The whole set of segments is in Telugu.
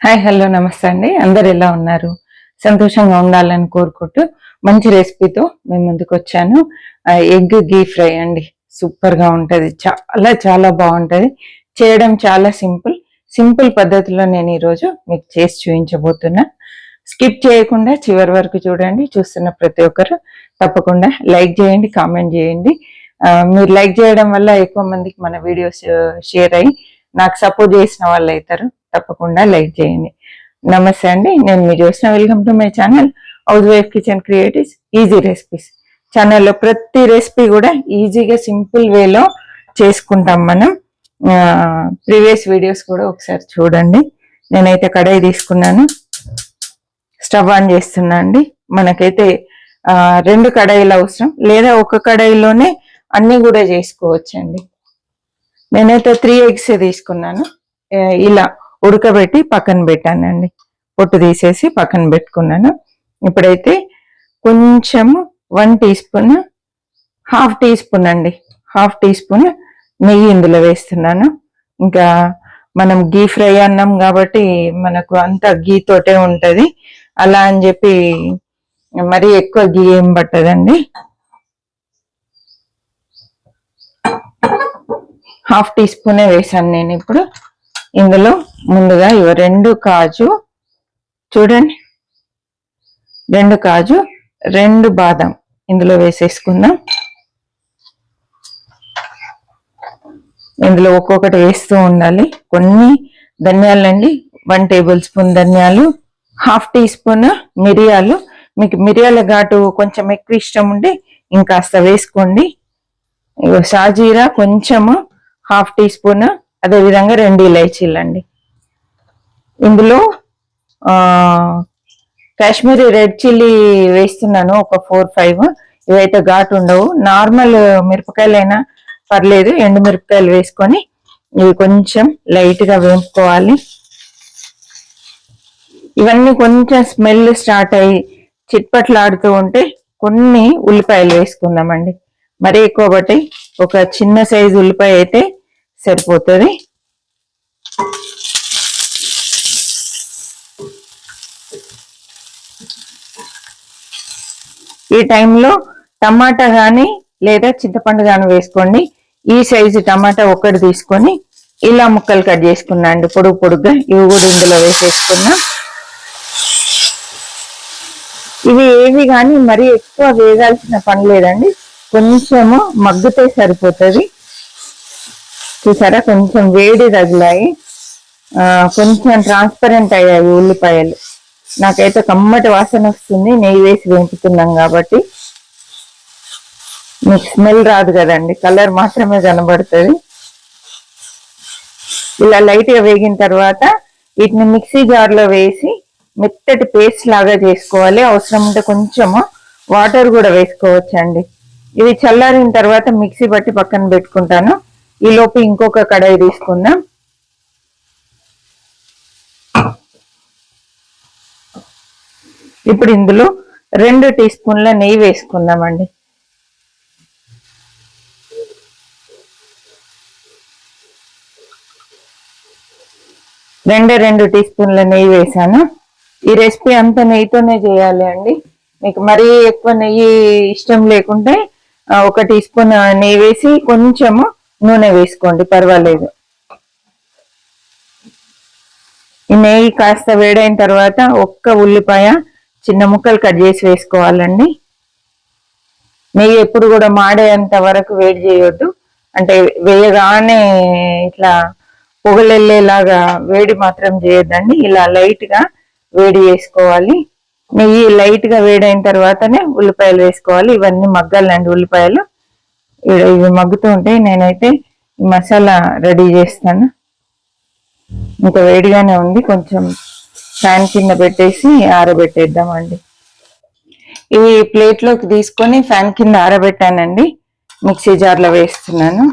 హాయ్ హలో నమస్తే అండి. అందరు ఎలా ఉన్నారు? సంతోషంగా ఉండాలని కోరుకుంటూ మంచి రెసిపీతో మేము ముందుకు వచ్చాను. ఎగ్ గీ ఫ్రై అండి. సూపర్ గా ఉంటది. చాలా చాలా బాగుంటది. చేయడం చాలా సింపుల్ పద్ధతిలో నేను ఈరోజు మీకు చేసి చూపించబోతున్నా. స్కిప్ చేయకుండా చివరి వరకు చూడండి. చూస్తున్న ప్రతి ఒక్కరు తప్పకుండా లైక్ చేయండి, కామెంట్ చేయండి. మీరు లైక్ చేయడం వల్ల ఎక్కువ మందికి మన వీడియోస్ షేర్ అయ్యి నాకు సపోర్ట్ చేసిన వాళ్ళు అవుతారు. తప్పకుండా లైక్ చేయండి. నమస్తే అండి, నేను మీ Jyothsna. Welcome to my channel house wife kitchen creatives easy recipes. ఛానల్లో ప్రతి రెసిపీ కూడా ఈజీగా సింపుల్ వేలో చేసుకుంటాం మనం. ప్రీవియస్ వీడియోస్ కూడా ఒకసారి చూడండి. నేనైతే కడాయి తీసుకున్నాను, స్టవ్ ఆన్ చేస్తున్నా అండి. మనకైతే 2 కడాయిలు అవసరం, లేదా ఒక కడాయిలోనే అన్ని కూడా చేసుకోవచ్చండి. నేనైతే 3 eggs తీసుకున్నాను. ఇలా ఉడకబెట్టి పక్కన పెట్టానండి. పొట్టు తీసేసి పక్కన పెట్టుకున్నాను. ఇప్పుడైతే కొంచెం 1 teaspoon, half teaspoon అండి, హాఫ్ టీ స్పూన్ నెయ్యి ఇందులో వేస్తున్నాను. ఇంకా మనం గీ ఫ్రై అన్నాం కాబట్టి మనకు అంతా గీ తోటే ఉంటది. అలా అని చెప్పి మరీ ఎక్కువ గీ ఏం పట్టదండి. హాఫ్ టీ స్పూనే వేసాను నేను. ఇప్పుడు ఇందులో ముందుగా 2 కాజు చూడండి, 2 కాజు, 2 బాదం ఇందులో వేసేసుకుందాం. ఇందులో ఒక్కొక్కటి వేస్తూ ఉండాలి. కొన్ని ధనియాలండి, 1 టేబుల్ స్పూన్ ధనియాలు, హాఫ్ టీ స్పూన్ మిరియాలు. మీకు మిరియాల ఘాటు కొంచెం ఎక్కువ ఇష్టం ఉంటే ఇంకాస్త వేసుకోండి. షాజీరా కొంచెము, హాఫ్ టీ స్పూన్, అదేవిధంగా 2 ఇలైచీలు అండి. ఇందులో కాశ్మీరీ రెడ్ చిల్లీ వేస్తున్నాను, ఒక 4-5. ఇవైతే ఘాటు ఉండవు. నార్మల్ మిరపకాయలైనా పర్లేదు, ఎండు మిరపకాయలు వేసుకొని ఇవి కొంచెం లైట్ గా వేపుకోవాలి. ఇవన్నీ కొంచెం స్మెల్ స్టార్ట్ అయ్యి చిట్పట్లాడుతూ ఉంటే కొన్ని ఉల్లిపాయలు వేసుకుందామండి. మరీ ఎక్కువ బట్టి ఒక చిన్న సైజు ఉల్లిపాయ అయితే సరిపోతుంది. ఈ టైంలో టమాటా కానీ లేదా చింతపండు కానీ వేసుకోండి. ఈ సైజు టమాటా ఒకటి తీసుకొని ఇలా ముక్కలు కట్ చేసుకున్నా అండి, పొడుగ్గా. ఇవి కూడా ఇందులో వేసేసుకున్నా. ఇవి ఏవి కానీ మరీ ఎక్కువ వేగాల్సిన పని లేదండి, కొంచెము మగ్గితే సరిపోతుంది. చూసారా, కొంచెం వేడి తగిలాయి, కొంచెం ట్రాన్స్పరెంట్ అయ్యాయి ఉల్లిపాయలు. నాకైతే కమ్మటి వాసన వస్తుంది, నెయ్యి వేసి వేపుతున్నాం కాబట్టి. మీకు స్మెల్ రాదు కదండి, కలర్ మాత్రమే కనబడుతుంది. ఇలా లైట్ గా వేగిన తర్వాత వీటిని మిక్సీ జార్లో వేసి మెత్తటి పేస్ట్ లాగా చేసుకోవాలి. అవసరం ఉంటే కొంచెము వాటర్ కూడా వేసుకోవచ్చండి. ఇవి చల్లారిన తర్వాత మిక్సీ బట్టి పక్కన పెట్టుకుంటాను. ఈ లోపు ఇంకొక కడాయి తీసుకుందాం. ఇప్పుడు ఇందులో 2 టీ స్పూన్ల నెయ్యి వేసుకుందామండి. రెండు టీ స్పూన్ల నెయ్యి వేసాను. ఈ రెసిపీ అంతా నెయ్యితోనే చేయాలి అండి. మీకు మరీ ఎక్కువ నెయ్యి ఇష్టం లేకుంటే 1 టీ స్పూన్ నెయ్యి వేసి కొంచెము నూనె వేసుకోండి, పర్వాలేదు. ఈ నెయ్యి కాస్త వేడైన తర్వాత ఒక్క ఉల్లిపాయ చిన్న ముక్కలు కట్ చేసి వేసుకోవాలండి. నెయ్యి ఎప్పుడు కూడా మాడేంత వరకు వేడి చేయొద్దు, అంటే వేయగానే ఇట్లా పొగలెళ్ళేలాగా వేడి మాత్రం చేయొద్దండి. ఇలా లైట్ గా వేడి చేసుకోవాలి. నెయ్యి లైట్ గా వేడైన తర్వాతనే ఉల్లిపాయలు వేసుకోవాలి. ఇవన్నీ మగ్గాలండి ఉల్లిపాయలు. ఇవి మగ్గుతూ ఉంటే నేనైతే మసాలా రెడీ చేస్తాను. ఇంకా వేడిగానే ఉంది, కొంచెం ఫ్యాన్ కింద పెట్టేసి ఆరబెట్టేద్దామండి. ఇవి ప్లేట్లోకి తీసుకొని ఫ్యాన్ కింద ఆరబెట్టానండి. మిక్సీ జార్లో వేస్తున్నాను.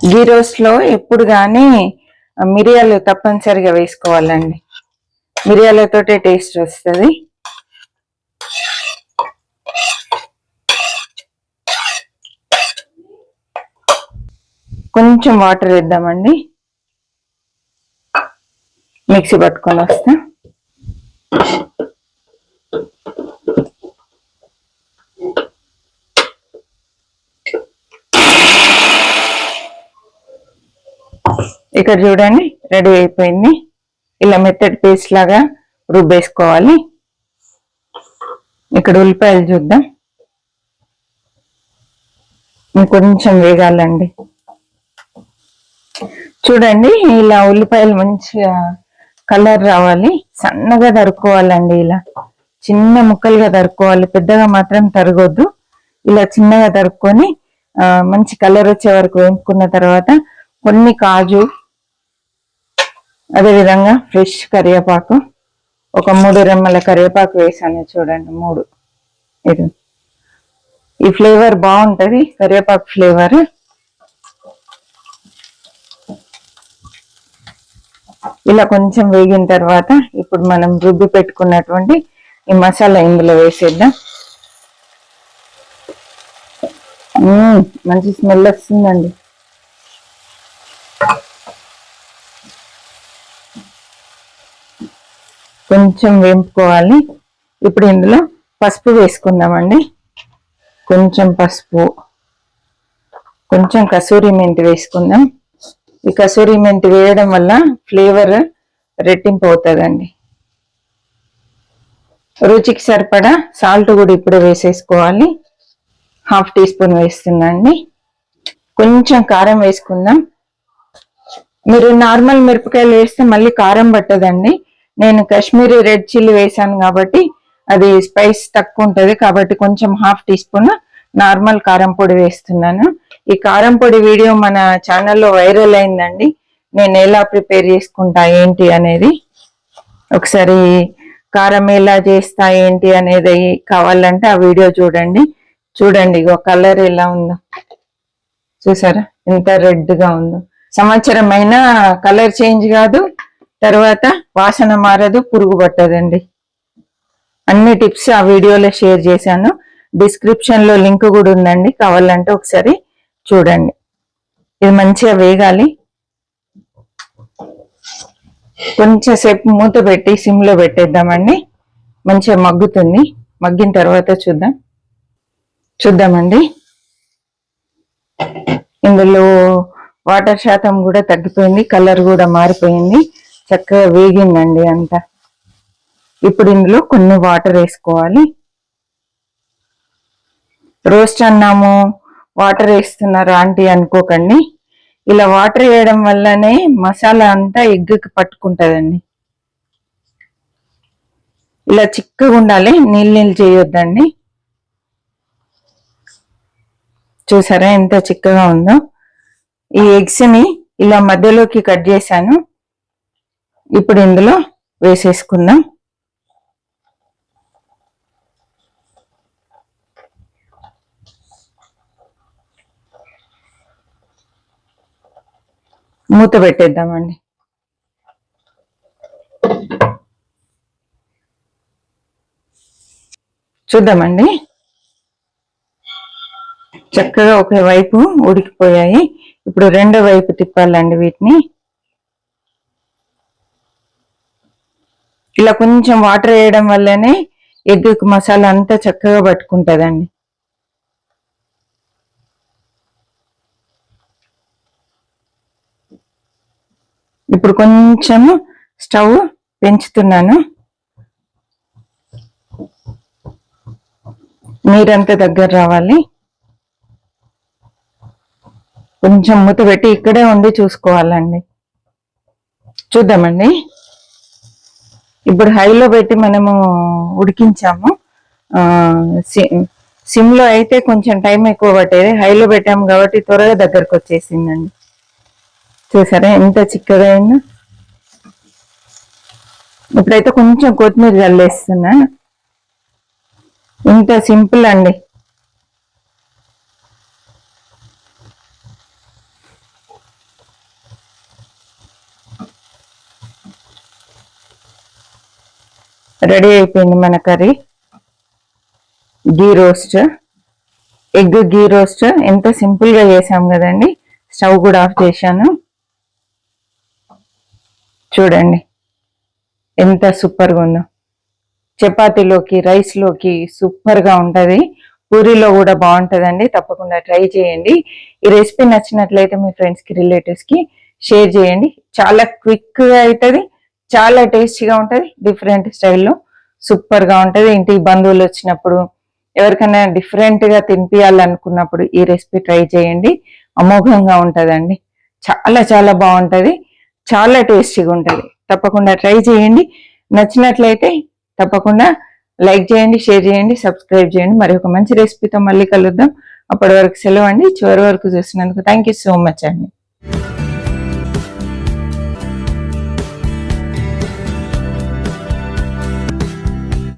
గీ రోస్ట్లో ఎప్పుడు కానీ మిరియాలు తప్పనిసరిగా వేసుకోవాలండి, మిరియాలతోటే టేస్ట్ వస్తుంది. కొంచెం వాటర్ వేద్దామండి. మిక్సీ పట్టుకొని వస్తా. ఇక్కడ చూడండి రెడీ అయిపోయింది. ఇలా మెత్తటి పేస్ట్ లాగా రుబ్బేసుకోవాలి. ఇక్కడ ఉల్లిపాయలు చూద్దాం, ఇంకొంచెం వేగాలండి. చూడండి ఇలా ఉల్లిపాయలు మంచిగా కలర్ రావాలి. సన్నగా తరుక్కోవాలండి. ఇలా చిన్న ముక్కలుగా తరుక్కోవాలి, పెద్దగా మాత్రం తరగొద్దు. ఇలా చిన్నగా తరుక్కొని మంచి కలర్ వచ్చే వరకు వేపుకున్న తర్వాత కొన్ని కాజు, అదేవిధంగా ఫ్రెష్ కరివేపాకు, ఒక 3 రెమ్మల కరివేపాకు వేసాను. చూడండి 3. ఇది ఈ ఫ్లేవర్ బాగుంటది, కరివేపాకు ఫ్లేవర్. ఇలా కొంచెం వేగిన తర్వాత ఇప్పుడు మనం రుబ్బి పెట్టుకున్నటువంటి ఈ మసాలా ఇందులో వేసేద్దాం. మంచి స్మెల్ వస్తుందండి. కొంచెం వేపుకోవాలి. ఇప్పుడు ఇందులో పసుపు వేసుకుందామండి. కొంచెం పసుపు, కొంచెం కసూరి మెంతి వేసుకుందాం. ఈ కసూరి మెంతి వేయడం వల్ల ఫ్లేవర్ రెట్టింపు అవుతుందండి. రుచికి సరిపడా సాల్ట్ కూడా ఇప్పుడే వేసేసుకోవాలి. 1/2 టీ స్పూన్ వేస్తుందండి. కొంచెం కారం వేసుకుందాం. మీరు నార్మల్ మిరపకాయలు వేస్తే మళ్ళీ కారం పట్టదండి. నేను కాశ్మీరీ రెడ్ చిల్లీ వేసాను కాబట్టి అది స్పైస్ తక్కువ ఉంటుంది, కాబట్టి కొంచెం 1/2 టీ స్పూన్ నార్మల్ కారం పొడి వేస్తున్నాను. ఈ కారం పొడి వీడియో మన ఛానల్లో వైరల్ అయిందండి. నేను ఎలా ప్రిపేర్ చేసుకుంటా ఏంటి అనేది, ఒకసారి కారం ఎలా చేస్తా ఏంటి అనేది కావాలంటే ఆ వీడియో చూడండి. చూడండి ఇగో కలర్ ఎలా ఉందో చూసారా, ఎంత రెడ్ గా ఉందో. సంవత్సరం అయినా కలర్ చేంజ్ కాదు, తర్వాత వాసన మారదు, పురుగు పట్టదండి. అన్ని టిప్స్ ఆ వీడియోలో షేర్ చేశాను. డిస్క్రిప్షన్ లో లింక్ కూడా ఉందండి, కావాలంటే ఒకసారి చూడండి. ఇది మంచిగా వేగాలి. కొంచెం సేపు మూత పెట్టి సిమ్ లో పెట్టేద్దామండి. మంచిగా మగ్గుతుంది. మగ్గిన తర్వాత చూద్దామండి. ఇందులో వాటర్ శాతం కూడా తగ్గిపోయింది, కలర్ కూడా మారిపోయింది, చక్కగా వేగిందండి అంతా. ఇప్పుడు ఇందులో కొన్ని వాటర్ వేసుకోవాలి. రోస్ట్ అన్నాము వాటర్ వేస్తున్నారు ఆంటీ అనుకోకండి. ఇలా వాటర్ వేయడం వల్లనే మసాలా అంతా ఎగ్గుకి పట్టుకుంటదండి. ఇలా చిక్కగా ఉండాలి, నీళ్ళు చేయొద్దండి. చూసారా ఎంత చిక్కగా ఉందో. ఈ ఎగ్స్ ని ఇలా మధ్యలోకి కట్ చేశాను. ఇప్పుడు ఇందులో వేసేసుకుందాం. మూత పెట్టేద్దామండి. చూద్దామండి. చక్కగా ఒక వైపు ఉడికిపోయాయి. ఇప్పుడు రెండో వైపు తిప్పాలండి వీటిని. ఇలా కొంచెం వాటర్ వేయడం వల్లనే ఎగ్గుకి మసాలా అంతా చక్కగా పట్టుకుంటదండి. ఇప్పుడు కొంచెం స్టవ్ పెంచుతున్నాను. నీరంతా దగ్గర రావాలి. కొంచెం మూత పెట్టి ఇక్కడే ఉండి చూసుకోవాలండి. చూద్దామండి. ఇప్పుడు హైలో పెట్టి మనము ఉడికించాము. సిమ్ లో అయితే కొంచెం టైం ఎక్కువ పట్టేది, హైలో పెట్టాము కాబట్టి త్వరగా దగ్గరకు వచ్చేసిందండి. చూసారా ఎంత చిక్కగా అయిందో. ఇప్పుడైతే కొంచెం కొత్తిమీర చల్లేస్తున్నా. ఇంత సింపుల్ అండి. రెడీ అయిపోయింది మన కర్రీ. గీ రోస్ట్, ఎగ్ గీ రోస్ట్ ఎంత సింపుల్ గా చేసాం కదండి. స్టవ్ కూడా ఆఫ్ చేశాను. చూడండి ఎంత సూపర్గా ఉందో. చపాతీలోకి రైస్లోకి సూపర్గా ఉంటుంది, పూరీలో కూడా బాగుంటుందండి. తప్పకుండా ట్రై చేయండి. ఈ రెసిపీ నచ్చినట్లయితే మీ ఫ్రెండ్స్కి రిలేటివ్స్కి షేర్ చేయండి. చాలా క్విక్గా అవుతుంది, చాలా టేస్టీగా ఉంటుంది, డిఫరెంట్ స్టైల్లో సూపర్గా ఉంటుంది. ఇంటికి బంధువులు వచ్చినప్పుడు ఎవరికైనా డిఫరెంట్గా తినిపించాలనుకున్నప్పుడు ఈ రెసిపీ ట్రై చేయండి. అమోఘంగా ఉంటుందండి, చాలా చాలా బాగుంటుంది, చాలా టేస్టీగా ఉంటుంది. తప్పకుండా ట్రై చేయండి. నచ్చినట్లయితే తప్పకుండా లైక్ చేయండి, షేర్ చేయండి, సబ్స్క్రైబ్ చేయండి. మరి ఒక మంచి రెసిపీతో మళ్ళీ కలుద్దాం. అప్పటి వరకు సెలవు అండి. చివరి వరకు చూసినందుకు థ్యాంక్ యూ సో మచ్ అండి.